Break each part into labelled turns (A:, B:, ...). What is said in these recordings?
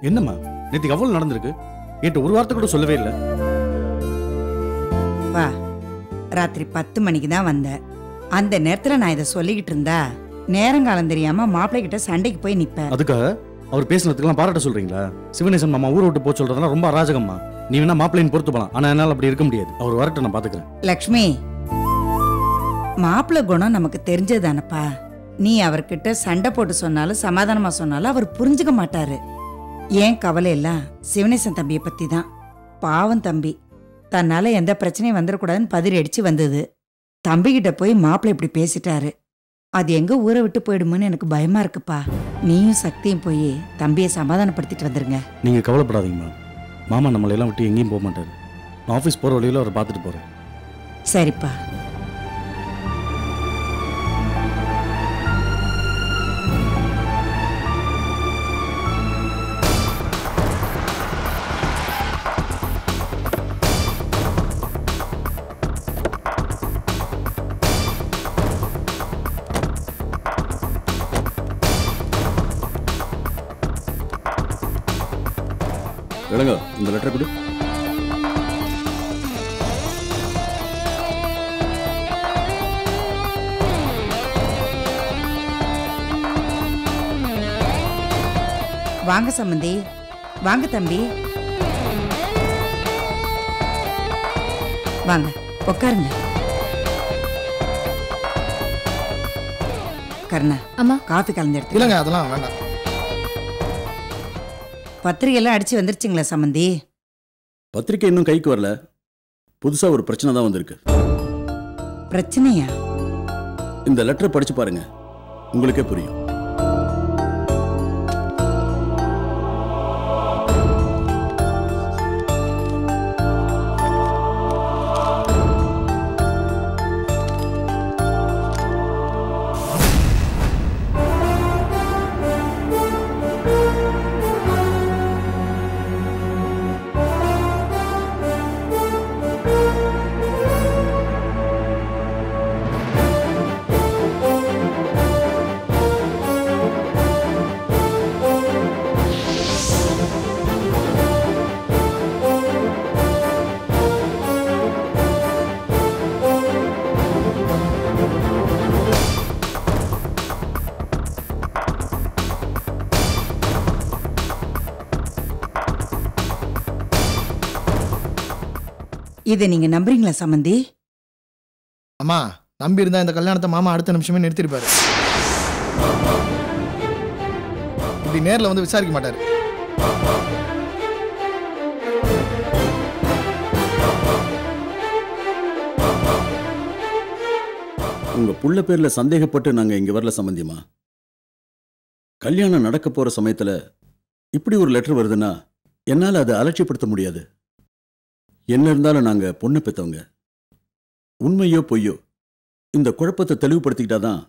A: என்னம்மா நேற்றுக்கு அவ்வளவு நடந்திருக்கு? என்கிட்ட ஒரு வார்த்தை கூட சொல்லவே இல்லை.
B: வா, ராத்திரி 10 மணிக்கு தான் வந்தேன். அந்த நேரத்துல நான் இதை சொல்லிக்கிட்டு இருந்தா நேரங்காலம் தெரியாம மாப்பிள்ளை கிட்ட சண்டைக்கு போய் நிப்பேன்.
A: அதுக்காக அவர் பேசினதுக்கெல்லாம் பாராட்ட சொல்றீங்களா? சிவனேசன் மாமா ஊரை விட்டு போக சொல்றதெல்லாம் ரொம்ப அராஜகம்மா. நீ வேணா மாப்பிள்ளைன்னு பொறுத்து போலாம், ஆனா என்னால அப்படி இருக்க முடியாது. அவர் வரட்ட நான் பாத்துக்கிறேன்.
B: லக்ஷ்மி, மாப்பிள்ளை குணம் நமக்கு தெரிஞ்சதானப்பா. நீ அவர்கிட்ட சண்டை போட்டு சொன்னாலும் சமாதானமா சொன்னாலும் அவர் புரிஞ்சுக்க மாட்டாரு. ஏன் கவலை எல்லாம் சிவனேசன் தம்பியை பத்தி தான். பாவம் தம்பி, தன்னால எந்த பிரச்சனையும் வந்துடக்கூடாதுன்னு பதறி அடிச்சு வந்தது. தம்பிக்கிட்ட போய் மாப்பிள்ளை இப்படி பேசிட்டாரு. அது எங்க ஊரை விட்டு போயிடுமோன்னு எனக்கு பயமா இருக்குப்பா. நீயும் சக்தியும் போய் தம்பியை சமாதானப்படுத்திட்டு வந்துருங்க.
A: நீங்க கவலைப்படாதீங்கம்மா. மாமா நம்மளை எல்லாம் விட்டு எங்கேயும் போக மாட்டாரு. நான் ஆஃபீஸ் போற வழியில அவரை பார்த்துட்டு போறேன்.
B: சரிப்பா.
A: விளங்க இந்த லெட்டர் கொடு.
B: வாங்க சம்பந்தி, வாங்க தம்பி, வாங்க உட்காருங்க. கருணா,
C: அம்மா
B: காஃபி கலந்து எடுத்து.
D: இல்லைங்க, அதெல்லாம் வேண்டாம்.
B: பத்திரிகை எல்லாம் அடிச்சு வந்துருச்சுங்களா சம்பந்தி?
E: பத்திரிக்கை இன்னும் கைக்கு வரல. புதுசா ஒரு பிரச்சனை தான் வந்திருக்கு.
B: பிரச்சனையா?
E: இந்த லெட்டரை படிச்சு பாருங்க, உங்களுக்கே புரியும்.
B: இதை நீங்க நம்புறீங்களா சம்பந்தி?
D: அம்மா, நம்பி இருந்தா இந்த கல்யாணத்தை மாமா அடுத்த நிமிஷமே நிறுத்திருப்பாரு. இப்படி நேரில் வந்து விசாரிக்க மாட்டாரு.
E: உங்க புள்ள பேர்ல சந்தேகப்பட்டு நாங்க இங்க வரல சம்பந்தியமா. கல்யாணம் நடக்க போற சமயத்துல இப்படி ஒரு லெட்டர் வருதுன்னா என்னால அதை அலட்சியப்படுத்த முடியாது. என்ன இருந்தாலும் நாங்க பொண்ணு பெத்தவங்க. உண்மையோ பொய்யோ இந்த குழப்பத்தை தெளிவுபடுத்திக்கிட்டாதான்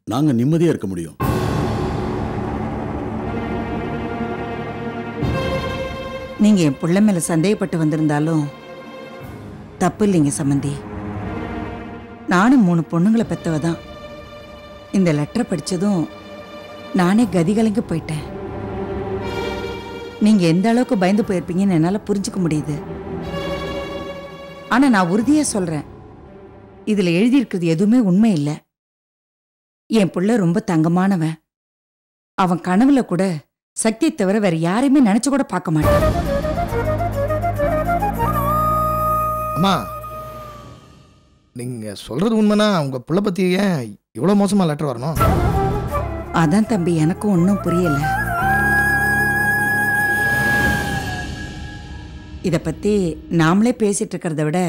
E: நாங்க நிம்மதியா இருக்க முடியும்.
B: நீங்க என் புள்ள மேல சந்தேகப்பட்டு வந்திருந்தாலும் தப்பு இல்லைங்க சம்பந்தி. நானும் 3 பொண்ணுங்களை பெத்தவதான். இந்த லெட்டரை படிச்சதும் நானே கதிகலங்கி போயிட்டேன். நீங்க எந்த அளவுக்கு பயந்து போயிருப்பீங்கன்னு என்னால புரிஞ்சுக்க முடியுது. ஆனா நான் உறுதியா சொல்றேன், இதுல எழுதியிருக்கிறது எதுவுமே உண்மை இல்லை. என் புள்ள ரொம்ப தங்கமானவன். அவன் கனவுல கூட சக்தியை தவிர வேற யாரையுமே நினைச்சு கூட பார்க்க மாட்டான்.
D: அம்மா, நீங்க சொல்றது உண்மைனா உங்க புள்ள பத்தி ஏன் இவ்வளவு மோசமா லெட்டர் வரணும்?
B: அதான் தம்பி எனக்கும் ஒன்றும் புரியல. இத பத்தி நாமளே பேசிட்டு இருக்கிறத விட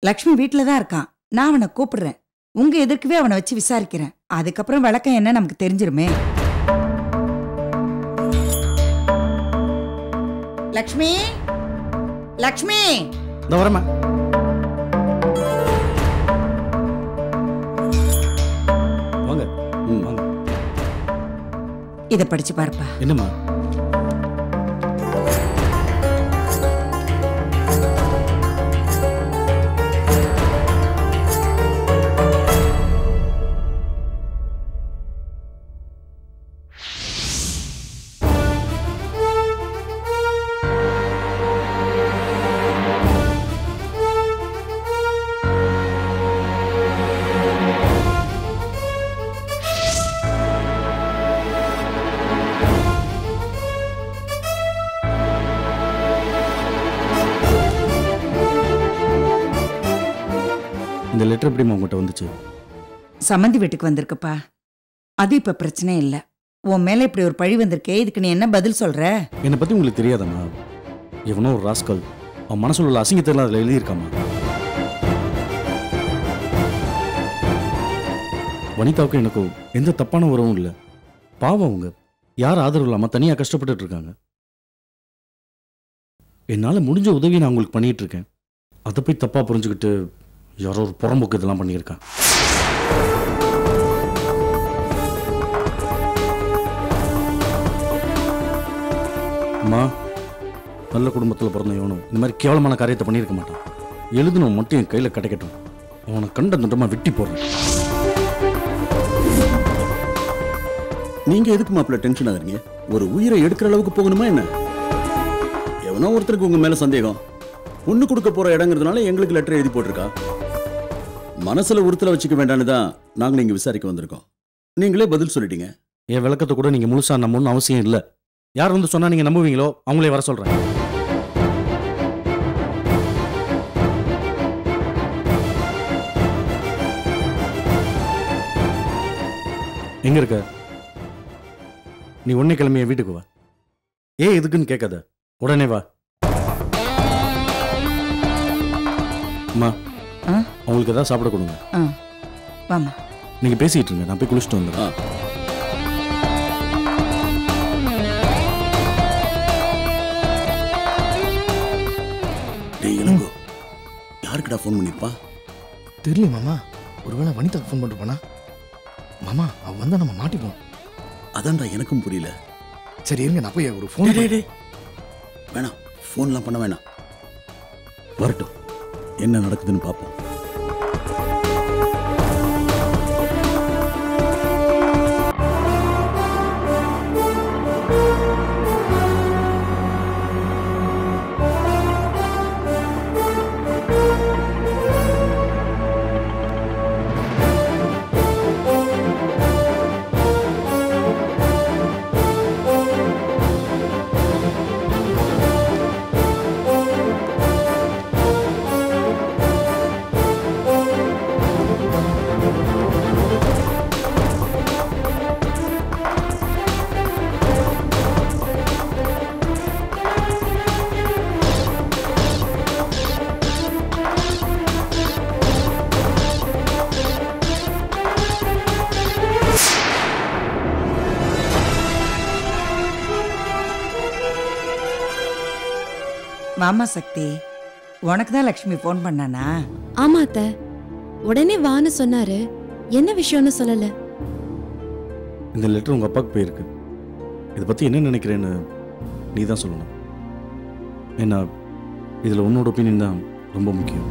B: லக்ஷ்மி வீட்டில தான் இருக்கான். நான் அவனை கூப்பிடுறேன். உங்க எதிர்க்கவே அவனை வச்சு விசாரிக்கிறேன். அதுக்கப்புறம் விளக்கம் என்ன நமக்கு தெரிஞ்சிருமே. லக்ஷ்மி, லக்ஷ்மி,
A: இந்த வரமா. வாங்க வாங்க.
B: இத படிச்சு பாருப்பா.
A: என்னம்மா? லெட்டர் எப்படிம்மா உங்ககிட்ட வந்துச்சு?
B: சம்மந்தி வீட்டுக்கு வந்திருக்குப்பா. அது இப்ப பிரச்சனை இல்ல. உன் மேல இப்படி ஒரு பழி வந்திருக்கே, இதுக்கு நீ என்ன பதில் சொல்ற?
A: என்னை பத்தி உங்களுக்கு தெரியாதம்மா. எவனோ ஒரு ராஸ்கல் அவன் மனசுல உள்ள அசிங்கத்தெல்லாம் அதில் எழுதியிருக்காமா. வனிதாவுக்கும் எனக்கும் எந்த தப்பான உறவும் இல்லை. பாவம் அவங்க யார் ஆதரவு இல்லாமல் தனியாக கஷ்டப்பட்டுட்டு இருக்காங்க. என்னால் முடிஞ்ச உதவி நான் உங்களுக்கு பண்ணிட்டு இருக்கேன். அதை போய் தப்பாக புரிஞ்சுக்கிட்டு யாரோ ஒரு புறம்போக்கு இதெல்லாம் பண்ணியிருக்கான். அம்மா, நல்ல குடும்பத்தில் பிறந்த இவனும் இந்த மாதிரி கேவலமான காரியத்தை பண்ணியிருக்க மாட்டான். எழுதுனவன் மட்டும் என் கையில் கிடைக்கட்டும், அவனை கண்ட துண்டமாக வெட்டி போடுறேன்.
E: நீங்க எதுக்கு மாப்பிள்ள டென்ஷன் ஆகுறீங்க? ஒரு உயிரை எடுக்கிற அளவுக்கு போகணுமா என்ன? எவனோ ஒருத்தருக்கு உங்க மேல சந்தேகம். பொண்ணு கொடுக்க போற இடங்கிறதுனால எங்களுக்கு லெட்டர் எழுதி போட்டிருக்கா. மனசுல உறுத்தல வச்சுக்க வேண்டான்னு தான் நாங்க இங்க விசாரிக்க வந்திருக்கோம். நீங்களே பதில் சொல்லிட்டீங்க.
A: என் விளக்கத்தை கூட நீங்கள் முழுசாக நம்பணும்னு அவசியம் இல்லை. யார் வந்து சொன்னால் நீங்கள் நம்புவீங்களோ அவங்களே வர சொல்கிறேன். எங்கே இருக்க? நீ உடனே கிளம்பிய வீட்டுக்கு வா. எதுக்குன்னு கேட்காத, உடனே வா. அம்மா, அவங்களுக்கு ஏதாவது சாப்பிட கொடுங்க.
B: வாமா.
A: நீங்கள் பேசிகிட்டு இருங்க, நான் போய் குளிச்சுட்டு வந்துடுறேன்.
E: யாருக்குடா ஃபோன் பண்ணிருப்பா?
D: தெரியல மாமா. ஒருவேளை வனிதாக்கு ஃபோன் பண்ணிருப்பானா? மாமா, அவன் வந்தா நம்ம மாட்டிப்போம்.
E: அதான்டா எனக்கும் புரியல.
D: சரி இருங்க, நான் போய் ஒரு ஃபோன்.
E: வேணாம், ஃபோன்லாம் பண்ண வேணாம். வரட்டும், என்ன நடக்குதுன்னு பார்ப்போம்.
B: வாமா சக்தி, உனக்கு தான் லக்ஷ்மி ஃபோன் பண்ணானா?
C: ஆமா அத்த, உடனே வான்னு சொன்னாரு. என்ன விஷயம்னு சொல்லல.
A: இந்த லெட்டர் உங்கள் அப்பாவுக்கு போயிருக்கு. இதை பற்றி என்ன நினைக்கிறேன்னு நீ தான் சொல்லணும். ஏன்னா இதில் உன்னோட ஒப்பீனியன் தான் ரொம்ப முக்கியம்.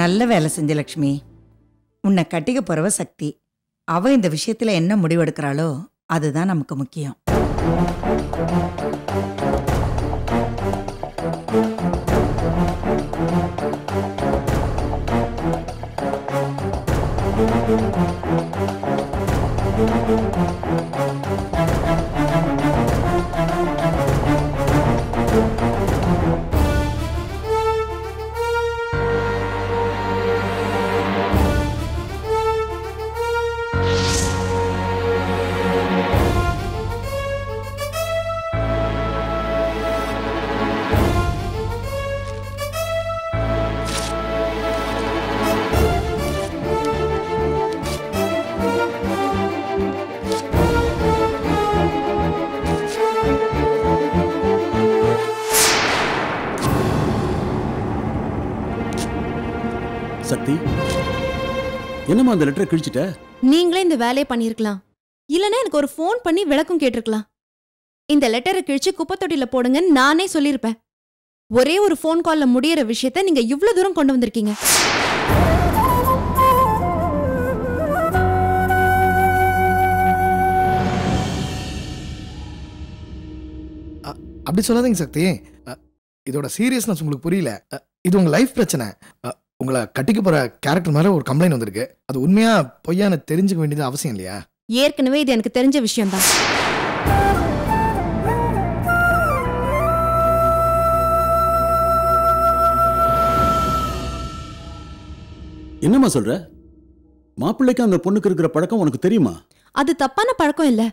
B: நல்ல வேலை செஞ்ச லக்ஷ்மி. உன்னை கட்டிக்க போறவ சக்தி. அவ இந்த விஷயத்துல என்ன முடிவெடுக்கிறாளோ அதுதான் நமக்கு முக்கியம்.
E: சக்தி, என்னம்மா அந்த லெட்டரை கிழிச்சிட்ட?
C: நீங்களே இந்த வேலையை பண்ணிருக்கலாம். இல்லனா எனக்கு ஒரு ஃபோன் பண்ணி விளக்கம் கேட்டிருக்கலாம். இந்த லெட்டரை கிழிச்சு குப்பை தொட்டில போடுங்கன்னு நானே சொல்லியிருப்பேன். ஒரே ஒரு ஃபோன் கால்ல முடியற விஷயத்த நீங்க இவ்வளவு தூரம் கொண்டு வந்திருக்கீங்க.
D: அப்படி சொல்லாதீங்க சக்தி. இதோட சீரியஸ்னஸ் உங்களுக்கு புரியல. இது உங்க லைஃப் பிரச்சனை. உங்களை கட்டிக்க போற கேரக்டர் மேல ஒரு கம்ப்ளைண்ட் வந்திருக்கு. அது உண்மையா பொய்யான்னு தெரிஞ்சுக்க வேண்டியது அவசியம் இல்லையா?
C: ஏற்கனவே இது எனக்கு தெரிஞ்ச விஷயம்தான்.
E: என்னம்மா சொல்ற? மாப்பிள்ளைக்கு அந்த பொண்ணுக்கு இருக்கிற பழக்கம் உனக்கு தெரியுமா?
C: அது தப்பான பழக்கம் இல்ல.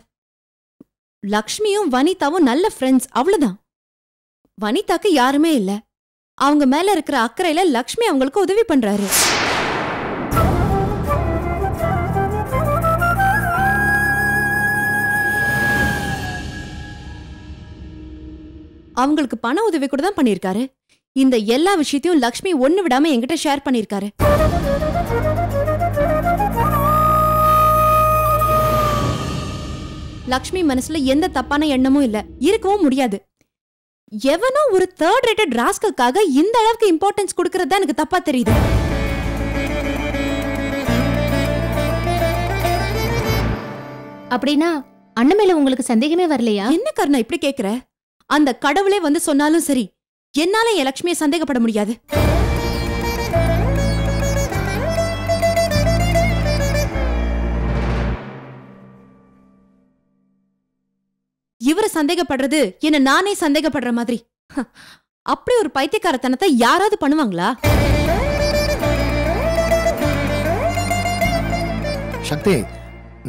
C: லக்ஷ்மியும் வனிதாவும் நல்ல ஃப்ரெண்ட்ஸ், அவ்வளவுதான். வனிதாக்கு யாருமே இல்ல. அவங்க மேல இருக்கிற அக்கறையில லக்ஷ்மி அவங்களுக்கு உதவி பண்றாரு. அவங்களுக்கு பண உதவி கூட தான் பண்ணிருக்காரு. இந்த எல்லா விஷயத்தையும் லக்ஷ்மி ஒண்ணு விடாம என்கிட்ட ஷேர் பண்ணிருக்காரு. லக்ஷ்மி மனசுல எந்த தப்பான எண்ணமும் இல்ல, இருக்கவும் முடியாது. எவனோ ஒரு தேர்ட் ரேட்டட் ராஸ்கலுக்காக இந்த அளவுக்கு இம்பார்ட்டன்ஸ் கொடுக்கறது எனக்கு தப்பா தெரியுது.
F: அப்படின்னா அண்ணன் மேல உங்களுக்கு சந்தேகமே வரலையா?
C: என்ன கர்ணா இப்படி கேக்குற? அந்த கடவுளே வந்து சொன்னாலும் சரி, என்னால என் லக்ஷ்மியை சந்தேகப்பட முடியாது. இவரை சந்தேகப்படுறது என்ன நானே சந்தேகப்படுற மாதிரி. அப்படி ஒரு பைத்தியக்காரத்தனத்தை யாராவது பண்ணுவாங்களா?
D: சக்தி,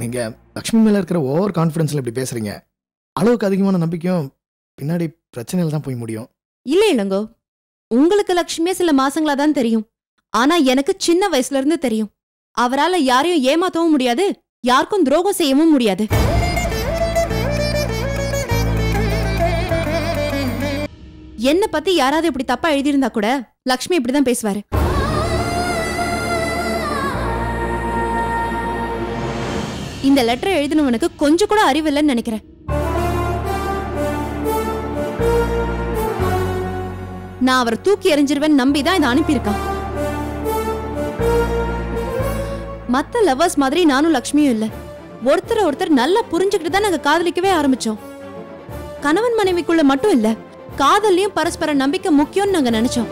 D: நீங்க லக்ஷ்மி மேல இருக்கிற ஓவர் கான்ஃபிடன்ஸ்ல இப்படி பேசுறீங்க. அளவுக்கு அதிகமான நம்பிக்கையும் பின்னாடி பிரச்சனையில தான் போய் முடியும்.
C: இல்ல இளங்கோ, உங்களுக்கு லக்ஷ்மியே சில மாசங்களா தான் தெரியும். ஆனா எனக்கு சின்ன வயசுல இருந்து தெரியும். அவரால யாரையும் ஏமாத்தவும் முடியாது, யாருக்கும் துரோகம் செய்யவும் முடியாது. என்ன பத்தி யாராவது இப்படி தப்பா எழுதியிருந்தா கூட லக்ஷ்மி இப்படிதான் பேசுவாரு. இந்த லெட்டர் எழுதினவனுக்கு கொஞ்சம் கூட அறிவில்லைன்னு நினைக்கிறேன். நான் அவரை தூக்கி எறிஞ்சிருவேன் நம்பிதான் இதை அனுப்பியிருக்கான். மத்த லவர்ஸ் மாதிரி நானும் லக்ஷ்மியும் இல்ல. ஒருத்தர் நல்லா புரிஞ்சுக்கிட்டு தான் நாங்க காதலிக்கவே ஆரம்பிச்சோம். கணவன் மனைவிக்குள்ள மட்டும் இல்ல, காதல்லையும் பரஸ்பர நம்பிக்கை முக்கியம்னு நாங்க நினைச்சோம்.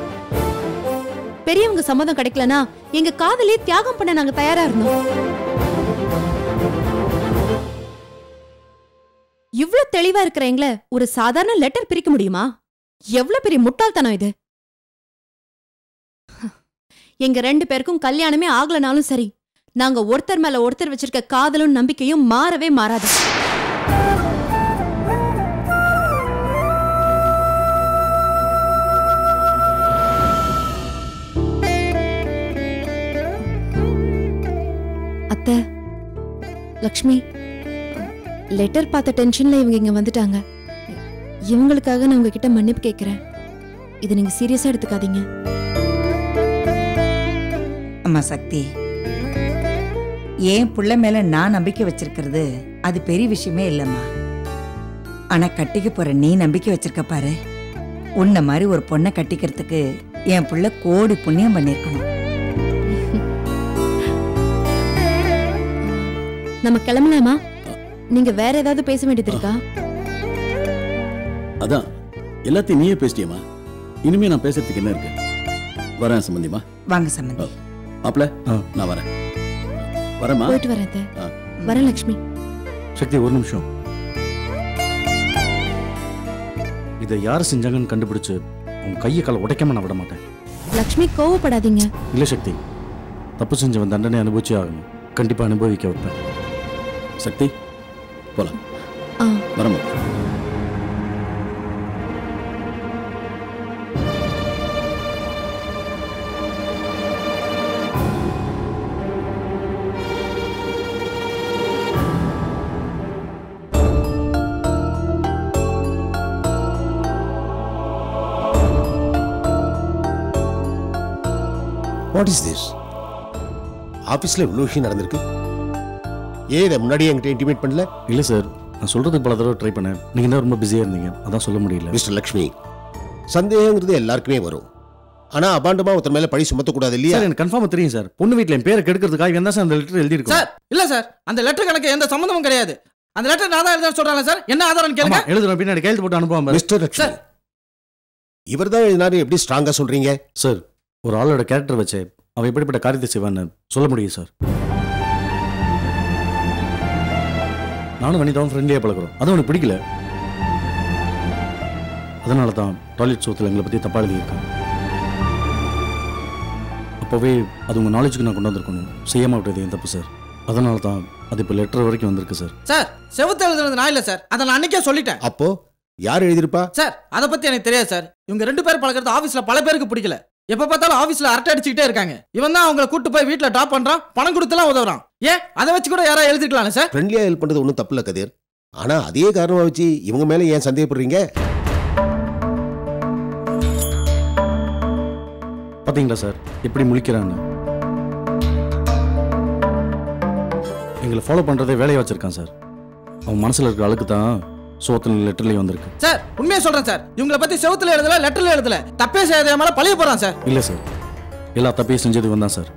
C: பெரியவங்க சம்மதம் கிடைக்கலனா எங்க காதலியை தியாகம் பண்ண நாங்க தயாரா இருந்தோம். இவ்ளோ தெளிவா இருக்கிற எங்களை ஒரு சாதாரண லெட்டர் பிரிக்க முடியுமா? எவ்வளவு பெரிய முட்டாள்தனம் இது. எங்க 2 பேருக்கும் கல்யாணமே ஆகலனாலும் சரி, நாங்க ஒருத்தர் மேல ஒருத்தர் வச்சிருக்க காதலும் நம்பிக்கையும் மாறவே மாறாது. அத்தை, லக்ஷ்மி, லெட்டர் பார்த்த டென்ஷன்ல இவங்க இங்க வந்துட்டாங்க. இவங்களுக்காக நான் உங்ககிட்ட மன்னிப்பு கேட்கிறேன். இதை நீங்க சீரியஸா எடுத்துக்காதீங்க.
B: அம்மா சக்தி, ஏன் புள்ள மேல நான் நம்பிக்கை வச்சிருக்கிறது அது பெரிய விஷயமே இல்லம்மா. ஆனா கட்டிக்க போற நீ நம்பிக்கை வச்சிருக்க பாரு. உன்ன மாதிரி ஒரு பொண்ணை கட்டிக்கிறதுக்கு என் புள்ள கோடி புண்ணியம் பண்ணிருக்கணும்.
C: நம்ம கிளம்பலாமா? நீங்க வேற ஏதாவது பேச வேண்டியது இருக்கா?
E: அதான் எல்லாத்தையும் நீயே பேசிட்டியம்மா. இனிமே நான் பேசுறதுக்கு என்ன இருக்கு? வரேன் சம்பந்திமா.
B: வாங்க சம்பந்தி.
E: அப்பல நான் வரேன். வரேம்மா.
C: போயிட்டு வரேன் அத்தை. வரேன் லக்ஷ்மி.
A: சக்தி, ஒரு நிமிஷம். இதை யார் செஞ்சாங்கன்னு கண்டுபிடிச்சு உன் கையை காலை உடைக்காம நான் விட மாட்டேன்.
C: லக்ஷ்மி, கோவப்படாதீங்க.
A: இல்ல சக்தி, தப்பு செஞ்சவன் தண்டனை அனுபவிச்சே ஆகணும். கண்டிப்பா அனுபவிக்க வைப்பேன்.
E: சக்தி, போலாம். வரமா.
G: What is this? ஆஃபீஸில் இவ்வளோ விஷயம் நடந்திருக்கு. ஏன் இதை முன்னாடியே என்கிட்ட இன்டிமேட் பண்ணல?
A: இல்லை சார், நான் சொல்கிறதுக்கு பல தடவை ட்ரை பண்ணேன். நீங்கள் தான் ரொம்ப பிஸியாக இருந்தீங்க, அதான் சொல்ல முடியல.
G: மிஸ்டர் லக்ஷ்மி, சந்தேகங்கிறது எல்லாருக்குமே வரும். ஆனால் அபாண்டமாக ஒருத்தர் மேலே பழி சுமத்தக்கூடாது இல்லையா?
A: சார், எனக்கு கன்ஃபார்மாக தெரியும் சார். பொண்ணு வீட்டில் என் பேரை கெடுக்கிறதுக்காக என்ன சார் அந்த லெட்டர் எழுதியிருக்கோம்.
H: சார், இல்லை சார், அந்த லெட்டர் எனக்கு எந்த சம்மந்தமும் கிடையாது. அந்த லெட்டர் நான் தான் எழுத சொல்கிறாங்க சார். என்ன ஆதாரம் கேளுங்க.
A: எழுதுறோம், பின்னாடி கையெழுத்து போட்டு அனுப்புவாங்க.
G: மிஸ்டர் லக்ஷ்மி, இவர் தான் எழுதினாரு, எப்படி ஸ்ட்ராங்காக சொல்கிறீங்க?
A: சார், ஒரு ஆளோட கேரக்டர் வச்சு அவன் எப்படிப்பட்ட காரியத்தை செய்வான்னு சொல்ல முடியும் சார். நானும் வனிதாவும் ஃப்ரெண்ட்லியாக பழக்கிறோம். அது உனக்கு பிடிக்கல, அதனால தான் டாய்லெட் சோத்தில் எங்களை பற்றி தப்பா எழுதியிருக்கான். அப்போவே அது உங்கள் நாலேஜுக்கு நான் கொண்டு வந்திருக்கணும். செய்யாமல் விட்டது என் தப்பு சார். அதனால தான் அது இப்போ லெட்டர் வரைக்கும் வந்திருக்கு சார்.
H: சார் செவுத்து எழுதுனது நான் இல்லை சார், அதை நான் அன்னைக்கே சொல்லிட்டேன்.
G: அப்போ யார் எழுதியிருப்பா?
H: சார் அதை பத்தி எனக்கு தெரியாது சார். இவங்க 2 பேர் பழகிறது ஆபீஸ்ல பல பேருக்கு பிடிக்கல. எப்ப பார்த்தாலும் ஆபீஸ்ல அரட்டை அடிச்சுக்கிட்டே இருக்காங்க. இவன் தான் அவங்களை கூட்டு போய் வீட்டுல ட்ராப் பண்றான், பணம் கொடுத்துலாம் உதவுறான். ஏன் அதை வச்சு கூட யாராவது எழுதிக்கலாம் சார்?
G: ஃப்ரெண்ட்லியா ஹெல்ப் பண்றது ஒன்றும் தப்பு இல்லை கதிர். ஆனா அதே காரணமா வச்சு இவங்க மேல ஏன் சந்தேகப்படுறீங்க?
A: பார்த்தீங்களா சார் எப்படி முழிக்கிறான்னு? எங்களை ஃபாலோ பண்ணுறதே வேலையை வச்சிருக்கான் சார். அவன் மனசில் இருக்கிற அழுக்கு தான் சோத்துல லெட்டர்லேயே வந்திருக்கு.
H: சார் உண்மையை சொல்றேன் சார், இவங்களை பத்தி செவுத்துல எழுதல, லெட்டர்ல எழுதல. தப்பே செய்யாத மேல பழைய போறான் சார்.
A: இல்லை சார், எல்லா தப்பையும் செஞ்சது இவன் தான் சார்.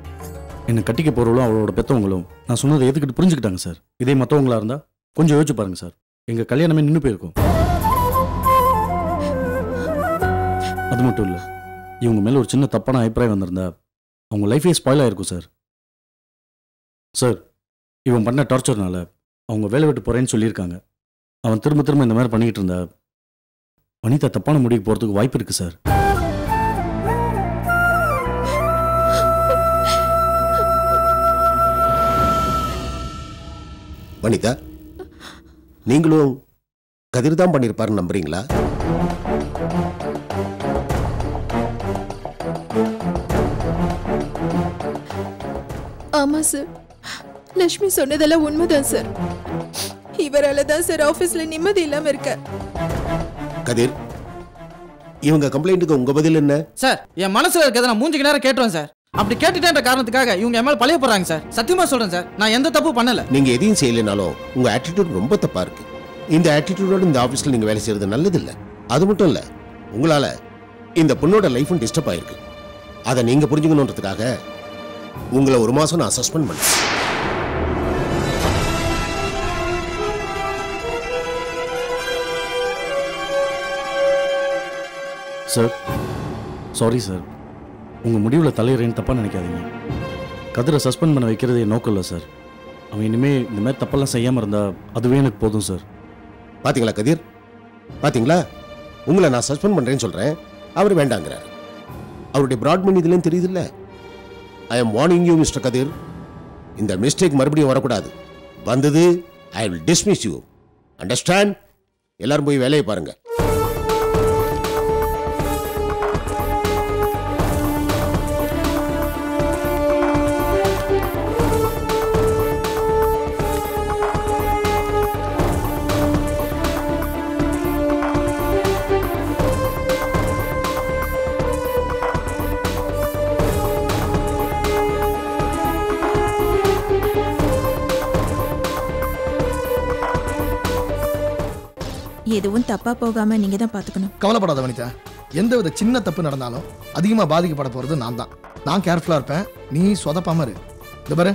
A: என்னை கட்டிக்க போகிறவங்களும் அவளோட பெற்றவங்களும் நான் சொன்னதை எதுக்கிட்டு புரிஞ்சுக்கிட்டாங்க சார். இதே மற்றவங்களா இருந்தால் கொஞ்சம் யோசிச்சு பாருங்க சார், எங்கள் கல்யாணமே நின்று போயிருக்கும். அது மட்டும் இல்லை, இவங்க மேலே ஒரு சின்ன தப்பான அபிப்பிராயம் வந்திருந்தா அவங்க லைஃபே ஸ்பாயில் ஆயிருக்கும் சார். சார் இவன் பண்ண டார்ச்சர்னால அவங்க வேலை விட்டு போகிறேன்னு சொல்லியிருக்காங்க. அவன் திரும்ப திரும்ப இந்த மாதிரி பண்ணிக்கிட்டு இருந்தா வனிதா தப்பான முடிவுக்கு போகிறதுக்கு வாய்ப்பு இருக்குது சார்.
G: வனிதா, நீங்களும் கதிர் தான் பண்ணியிருப்பாருன்னு நம்புறீங்களா?
I: ஆமா சார், லட்சுமி சொன்னதெல்லாம் உண்மைதான் சார். இவரால தான் சார் ஆபீஸ்ல நிம்மதி இல்லாம இருக்க.
G: கதிர், இவங்க கம்ப்ளைண்ட்டுக்கு உங்க பதில் என்ன?
H: சார் என் மனசுல இருக்கிறத நான் மூஞ்சிக்கு நேரம் கேட்டுறேன் சார். அப்படி கேட்டுட்டேன்ற காரணத்துக்காக இவங்க என் மேல பழைய போறாங்க சார். சத்தியமா சொல்றேன் சார், நான் எந்த தப்பு பண்ணல.
G: நீங்க எதையும் செய்யலைனாலும் உங்க ஆட்டிடியூட் ரொம்ப தப்பா இருக்கு. இந்த ஆட்டிடியூடோட இந்த ஆபீஸ்ல நீங்க வேலை செய்யறது நல்லது இல்ல. அது மட்டும் இல்ல, உங்களால இந்த பொண்ணோட லைஃபும் டிஸ்டர்ப் ஆயிருக்கு. அதை நீங்க புரிஞ்சுக்கணுன்றதுக்காக உங்களை 1 மாசம் நான் சஸ்பெண்ட் பண்ணேன்.
A: சார் சாரி சார், உங்கள் முடிவில் தலையிறேன்னு தப்பாக நினைக்காதீங்க. கதிரை சஸ்பெண்ட் பண்ண வைக்கிறது என் நோக்கம் இல்லை சார். அவன் இனிமேல் இந்த மாதிரி தப்பெல்லாம் செய்யாமல் இருந்தால் அதுவே எனக்கு போதும் சார்.
G: பாத்தீங்களா கதிர், பாத்தீங்களா? உங்களை நான் சஸ்பெண்ட் பண்றேன்னு சொல்றேன், அவர் வேண்டாங்கிறார். அவருடைய பிராட்மேன் இதுலன்னு தெரியுது இல்ல. I am warning you mister Kathir, இந்த மிஸ்டேக் மறுபடியும் வரக்கூடாது. வந்தது I will dismiss you. Understand? எல்லாரும் போய் வேலையை பாருங்க.
I: எதுவும் தப்பா போகாம நீங்க தான் பாத்துக்கணும்.
D: கவலைப்படாத வனிதா, எந்தவித சின்ன தப்பு நடந்தாலும் அதிகமாக பாதிக்கப்பட போகிறது நான் தான். நான் கேர்ஃபுல்லாக இருப்பேன், நீ சொதப்பாம இரு. இந்த பாரு,